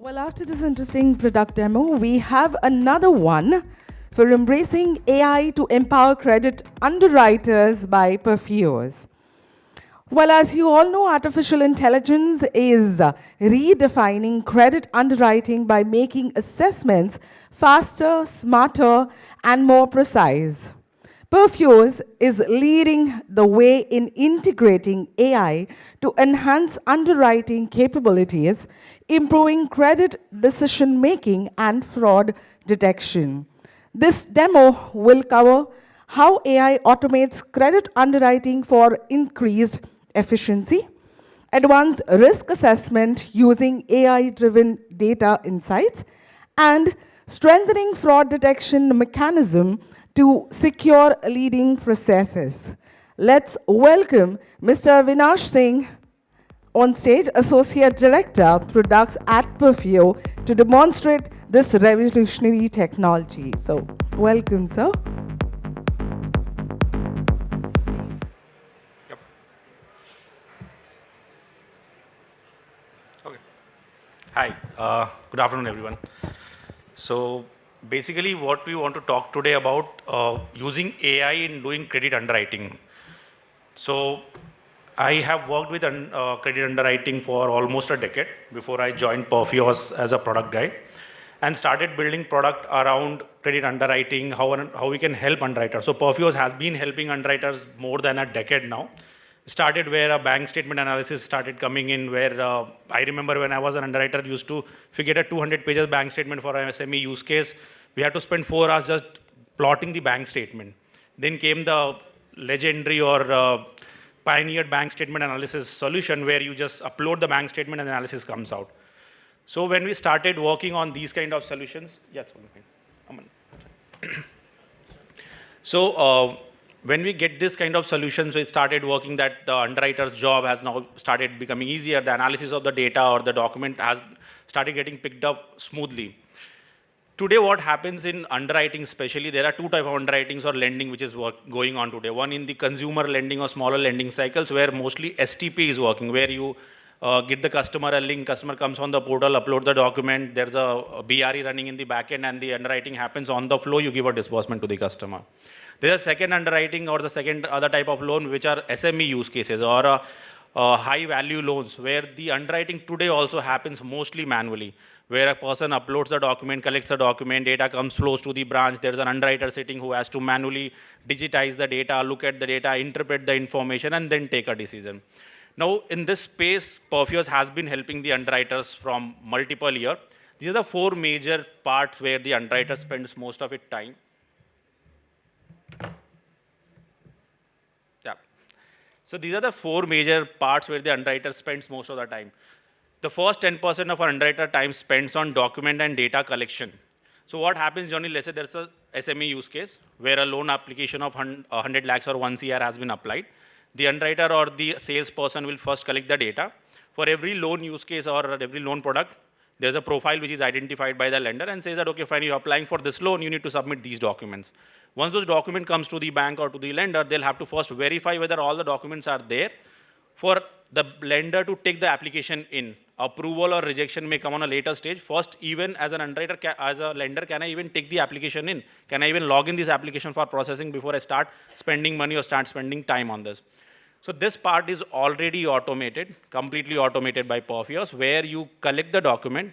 Well, after this interesting product demo, we have another one for embracing AI to empower credit underwriters by Perfios. Well, as you all know, artificial intelligence is redefining credit underwriting by making assessments faster, smarter, and more precise. Perfios is leading the way in integrating AI to enhance underwriting capabilities, improving credit decision making, and fraud detection. This demo will cover how AI automates credit underwriting for increased efficiency, advanced risk assessment using AI driven data insights, and strengthening fraud detection mechanism to secure leading processes. Let's welcome Mr. Avinash Singh on stage, Associate Director, Products at Perfio, to demonstrate this revolutionary technology. So, welcome, sir. Yep. Okay. Hi. Good afternoon, everyone. So basically, what we want to talk today about using AI in doing credit underwriting. So I have worked with credit underwriting for almost a decade before I joined Perfios as a product guy and started building product around credit underwriting, how we can help underwriters. So Perfios has been helping underwriters more than a decade now. Started where a bank statement analysis started coming in, where I remember when I was an underwriter, used to, if we get a 200 pages bank statement for an SME use case, we had to spend 4 hours just plotting the bank statement. Then came the legendary or pioneered bank statement analysis solution where you just upload the bank statement and analysis comes out. So when we started working on these kind of solutions, yeah, it's fine. So when we get this kind of solutions, we started working that the underwriter's job has now started becoming easier. The analysis of the data or the document has started getting picked up smoothly. Today, what happens in underwriting especially, there are two types of underwritings or lending which is going on today. One in the consumer lending or smaller lending cycles where mostly STP is working, where you get the customer a link, customer comes on the portal, upload the document, there's a BRE running in the backend and the underwriting happens on the flow, you give a disbursement to the customer. There's a second underwriting or the second other type of loan which are SME use cases or high value loans where the underwriting today also happens mostly manually, where a person uploads the document, collects the document, data flows to the branch, there's an underwriter sitting who has to manually digitize the data, look at the data, interpret the information and then take a decision. Now in this space, Perfios has been helping the underwriters from multiple years. These are the four major parts where the underwriter spends most of its time. Yeah. So these are the four major parts where the underwriter spends most of the time. The first 10% of our underwriter time spends on document and data collection. So what happens generally, let's say there's a SME use case where a loan application of 100 lakhs or 1 CR has been applied. The underwriter or the salesperson will first collect the data. For every loan use case or every loan product, there's a profile which is identified by the lender and says that, okay, fine, you're applying for this loan, you need to submit these documents. Once those document comes to the bank or to the lender, they'll have to first verify whether all the documents are there for the lender to take the application in. Approval or rejection may come on a later stage. First, even as an underwriter, as a lender, can I even take the application in? Can I even log in this application for processing before I start spending money or start spending time on this? So this part is already automated, completely automated by Perfios, where you collect the document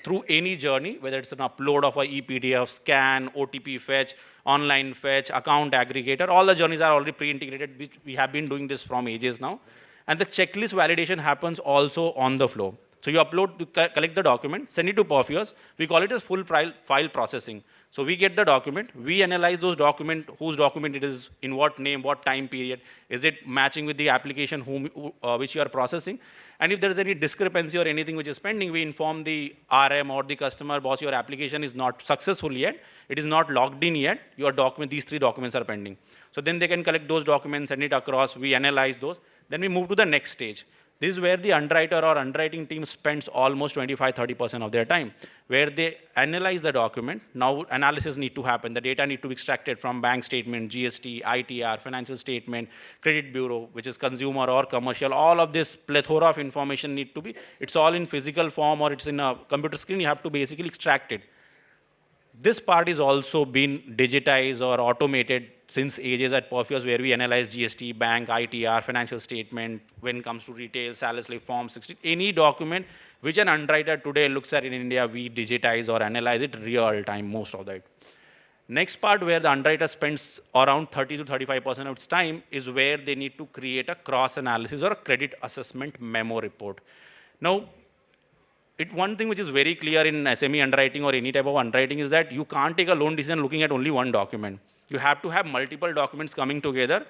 through any journey, whether it's an upload of a ePDF, scan, OTP fetch, online fetch, account aggregator, all the journeys are already pre-integrated, which we have been doing this from ages now. And the checklist validation happens also on the flow. So you upload, collect the document, send it to Perfios. We call it as full file processing. So we get the document, we analyze those documents, whose document it is, in what name, what time period, is it matching with the application which you are processing. And if there is any discrepancy or anything which is pending, we inform the RM or the customer, boss, your application is not successful yet, it is not logged in yet, your document, these three documents are pending. So then they can collect those documents, send it across, we analyze those. Then we move to the next stage, This is where the underwriter or underwriting team spends almost 25-30% of their time, where they analyze the document. Now analysis need to happen. The data need to be extracted from bank statement, GST, ITR, financial statement, credit bureau, which is consumer or commercial. All of this plethora of information need to be, it's all in physical form or it's in a computer screen. You have to basically extract it. This part is also been digitized or automated since ages at Perfios, where we analyze GST, bank, ITR, financial statement, when it comes to retail, salary slip, form 16, any document which an underwriter today looks at in India, we digitize or analyze it real time, most of that. Next part where the underwriter spends around 30 to 35% of its time is where they need to create a cross analysis or a credit assessment memo report. Now, one thing which is very clear in SME underwriting or any type of underwriting is that you can't take a loan decision looking at only one document. You have to have multiple documents coming together.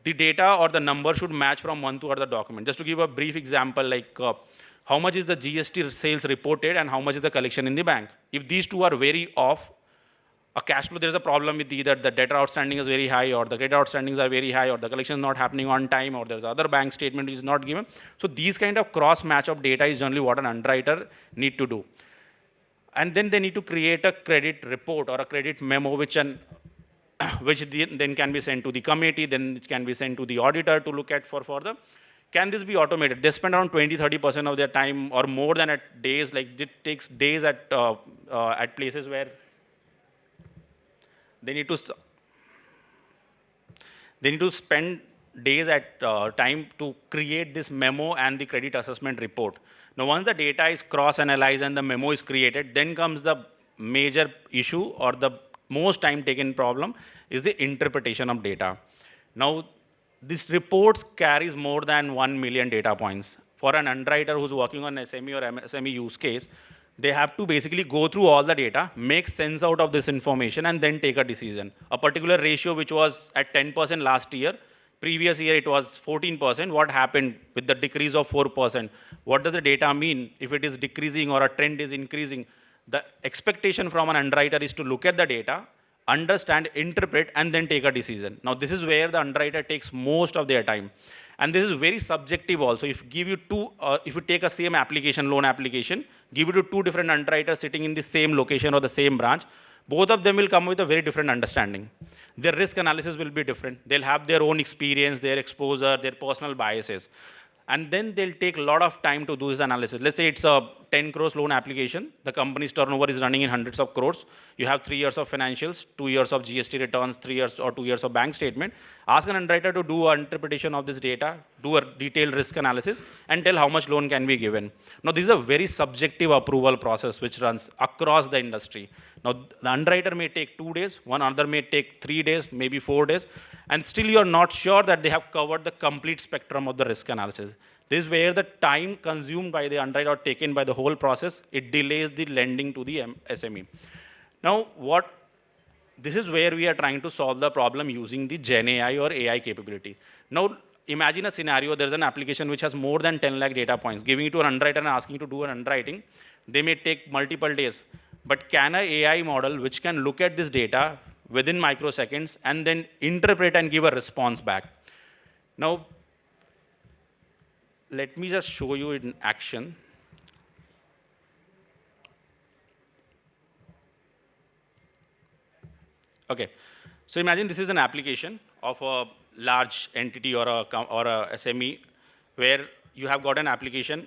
The data or the number should match from one to other document. Just to give a brief example, like how much is the GST sales reported and how much is the collection in the bank. If these two are very off, a cash flow, there's a problem with either the debtor outstanding is very high or the credit outstandings are very high or the collection is not happening on time or there's other bank statement which is not given. So these kind of cross match of data is generally what an underwriter need to do. And then they need to create a credit report or a credit memo which then can be sent to the committee, then it can be sent to the auditor to look at for further. Can this be automated? They spend around 20-30% of their time or more than at days, like it takes days at places where they need to spend days at time to create this memo and the credit assessment report. Now, once the data is cross-analyzed and the memo is created, then comes the major issue or the most time-taken problem is the interpretation of data. Now, this report carries more than 1 million data points. For an underwriter who's working on SME or MSME use case, they have to basically go through all the data, make sense out of this information, and then take a decision. A particular ratio which was at 10% last year, previous year it was 14%. What happened with the decrease of 4%? What does the data mean if it is decreasing or a trend is increasing? The expectation from an underwriter is to look at the data, understand, interpret, and then take a decision. Now, this is where the underwriter takes most of their time. And this is very subjective also. If you take a same application, loan application, give it to two different underwriters sitting in the same location or the same branch, both of them will come with a very different understanding. Their risk analysis will be different. They'll have their own experience, their exposure, their personal biases. And then they'll take a lot of time to do this analysis. Let's say it's a 10 crores loan application. The company's turnover is running in hundreds of crores. You have 3 years of financials, 2 years of GST returns, 3 years or 2 years of bank statement. Ask an underwriter to do an interpretation of this data, do a detailed risk analysis, and tell how much loan can be given. Now, this is a very subjective approval process which runs across the industry. Now, the underwriter may take 2 days, one other may take 3 days, maybe 4 days, and still you are not sure that they have covered the complete spectrum of the risk analysis. This is where the time consumed by the underwriter or taken by the whole process, it delays the lending to the SME. Now, this is where we are trying to solve the problem using the Gen AI or AI capability. Now, imagine a scenario, there's an application which has more than 10 lakh data points, giving it to an underwriter and asking to do an underwriting. They may take multiple days. But can an AI model which can look at this data within microseconds and then interpret and give a response back? Now, let me just show you in action. Okay, so imagine this is an application of a large entity or a SME where you have got an application,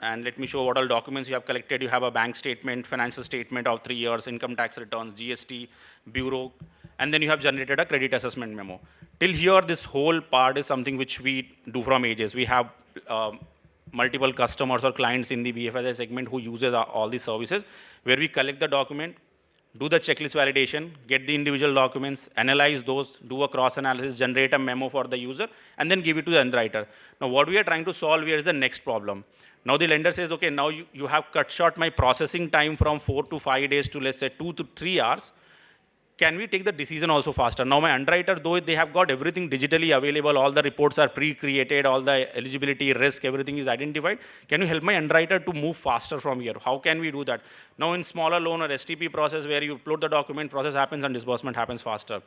and let me show what all documents you have collected. You have a bank statement, financial statement of 3 years, income tax returns, GST, bureau, and then you have generated a credit assessment memo. Till here, this whole part is something which we do from ages. We have multiple customers or clients in the BFSI segment who uses all these services, where we collect the document, do the checklist validation, get the individual documents, analyze those, do a cross analysis, generate a memo for the user, and then give it to the underwriter. Now, what we are trying to solve here is the next problem. Now, the lender says, okay, now you have cut short my processing time from 4 to 5 days to, let's say, 2 to 3 hours. Can we take the decision also faster? Now, my underwriter, though they have got everything digitally available, all the reports are pre-created, all the eligibility, risk, everything is identified. Can you help my underwriter to move faster from here? How can we do that? Now, in smaller loan or STP process where you upload the document, process happens and disbursement happens faster.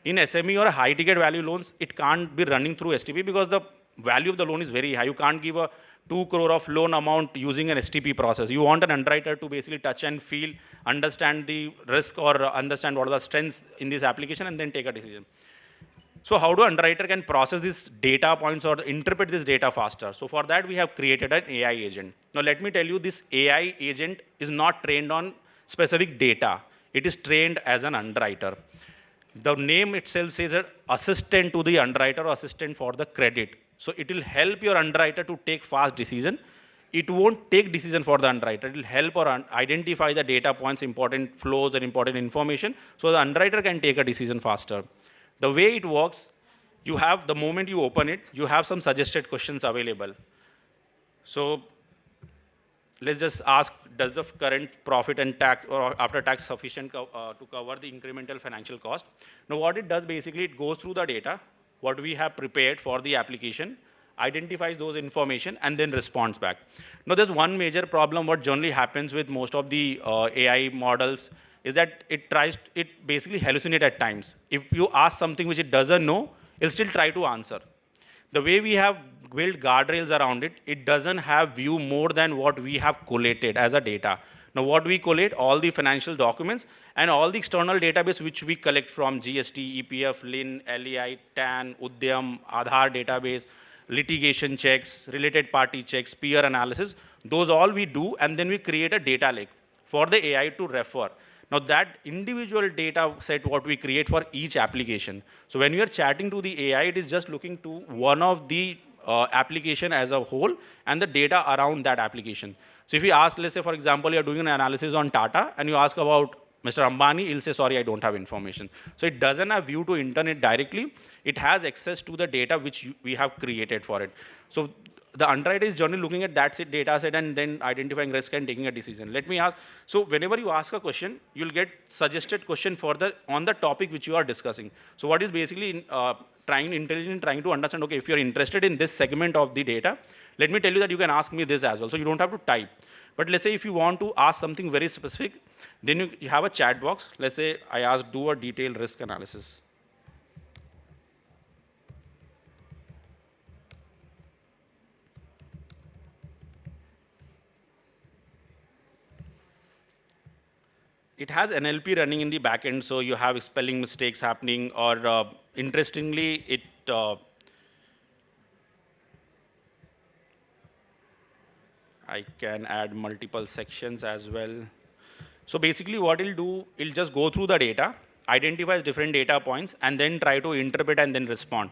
In SME or high ticket value loans, it can't be running through STP because the value of the loan is very high. You can't give a 2 crore of loan amount using an STP process. You want an underwriter to basically touch and feel, understand the risk or understand what are the strengths in this application and then take a decision. So how do underwriter can process these data points or interpret this data faster? So for that, we have created an AI agent. Now let me tell you, this AI agent is not trained on specific data. It is trained as an underwriter. The name itself says an assistant to the underwriter or assistant for the credit. So it will help your underwriter to take fast decision. It won't take decision for the underwriter. It will help or identify the data points, important flows and important information, so the underwriter can take a decision faster. The way it works, you have, the moment you open it, you have some suggested questions available. So let's just ask, does the current profit and tax or after tax sufficient to cover the incremental financial cost? Now what it does, basically, it goes through the data, what we have prepared for the application, identifies those information, and then responds back. Now there's one major problem what generally happens with most of the AI models is that it basically hallucinates at times. If you ask something which it doesn't know, it'll still try to answer. The way we have built guardrails around it, it doesn't have view more than what we have collated as a data. Now what we collate, all the financial documents and all the external database which we collect from GST, EPF, LIN, LEI, TAN, Udyam, Aadhaar database, litigation checks, related party checks, peer analysis, those all we do, and then we create a data lake for the AI to refer. Now that individual data set what we create for each application. So when we are chatting to the AI, it is just looking to one of the application as a whole and the data around that application. So if you ask, let's say for example, you're doing an analysis on Tata and you ask about Mr. Ambani, he'll say, sorry, I don't have information. So it doesn't have view to internet directly. It has access to the data which we have created for it. So the underwriter is generally looking at that data set and then identifying risk and taking a decision. Let me ask, so whenever you ask a question, you'll get suggested question further on the topic which you are discussing. So what is basically trying to understand, okay, if you're interested in this segment of the data, let me tell you that you can ask me this as well. So you don't have to type. But let's say if you want to ask something very specific, then you have a chat box. Let's say I ask, do a detailed risk analysis. It has NLP running in the backend, so you have spelling mistakes happening, or interestingly, it I can add multiple sections as well. So basically what it'll do, it'll just go through the data, identifies different data points, and then try to interpret and then respond.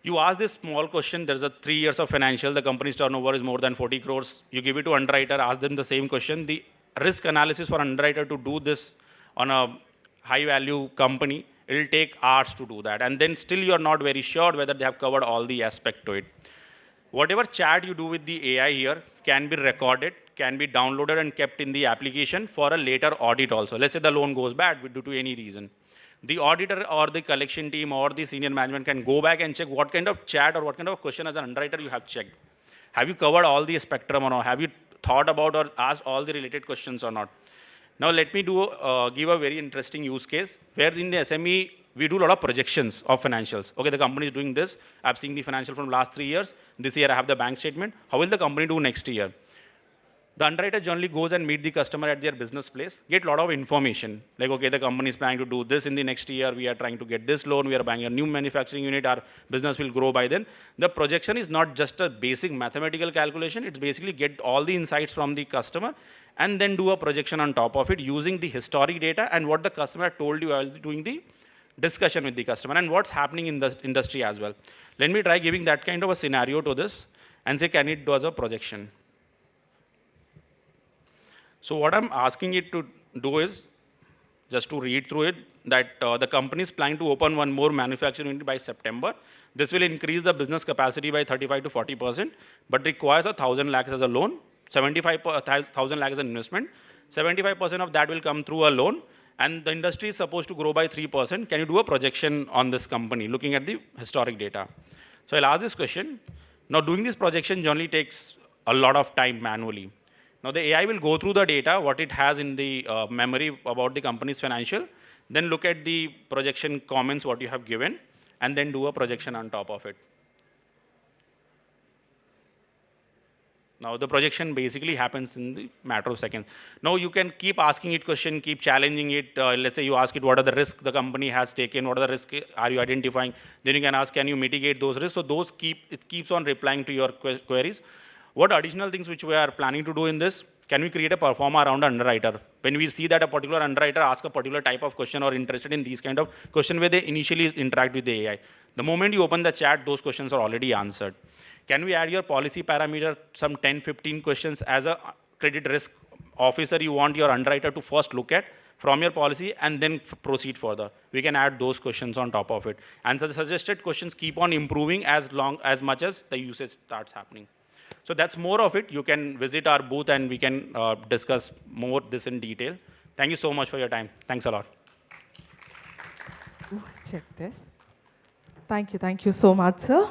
You ask this small question, there's a 3 years of financial, the company's turnover is more than 40 crores. You give it to underwriter, ask them the same question. The risk analysis for underwriter to do this on a high value company, it'll take hours to do that. And then still you're not very sure whether they have covered all the aspect to it. Whatever chat you do with the AI here can be recorded, can be downloaded and kept in the application for a later audit also. Let's say the loan goes bad due to any reason. The auditor or the collection team or the senior management can go back and check what kind of chat or what kind of question as an underwriter you have checked. Have you covered all the spectrum or not? Have you thought about or asked all the related questions or not? Now let me give a very interesting use case where in the SME, we do a lot of projections of financials. Okay, the company is doing this. I've seen the financial from last 3 years. This year I have the bank statement. How will the company do next year? The underwriter generally goes and meet the customer at their business place, get a lot of information. Like, okay, the company is planning to do this in the next year. We are trying to get this loan. We are buying a new manufacturing unit. Our business will grow by then. The projection is not just a basic mathematical calculation. It's basically get all the insights from the customer and then do a projection on top of it using the historic data and what the customer told you while doing the discussion with the customer and what's happening in the industry as well. Let me try giving that kind of a scenario to this and say, can it do as a projection? So what I'm asking it to do is, just to read through it, that the company is planning to open one more manufacturing unit by September. This will increase the business capacity by 35 to 40%, but requires 1,000 lakhs as a loan, 75,000 lakhs as an investment. 75% of that will come through a loan, and the industry is supposed to grow by 3%. Can you do a projection on this company, looking at the historic data? So I'll ask this question. Now, doing this projection generally takes a lot of time manually. Now, the AI will go through the data, what it has in the memory about the company's financial, then look at the projection comments, what you have given, and then do a projection on top of it. Now the projection basically happens in the matter of seconds. Now you can keep asking it question, keep challenging it. Let's say you ask it, what are the risks the company has taken? What are the risks are you identifying? Then you can ask, can you mitigate those risks? So it keeps on replying to your queries. What additional things which we are planning to do in this? Can we create a performer around underwriter? When we see that a particular underwriter asks a particular type of question or interested in these kind of question where they initially interact with the AI, the moment you open the chat, those questions are already answered. Can we add your policy parameter, some 10, 15 questions as a credit risk officer you want your underwriter to first look at from your policy and then proceed further? We can add those questions on top of it. And the suggested questions keep on improving as much as the usage starts happening. So that's more of it. You can visit our booth and we can discuss more this in detail. Thank you so much for your time. Thanks a lot. Check this. Thank you so much, sir.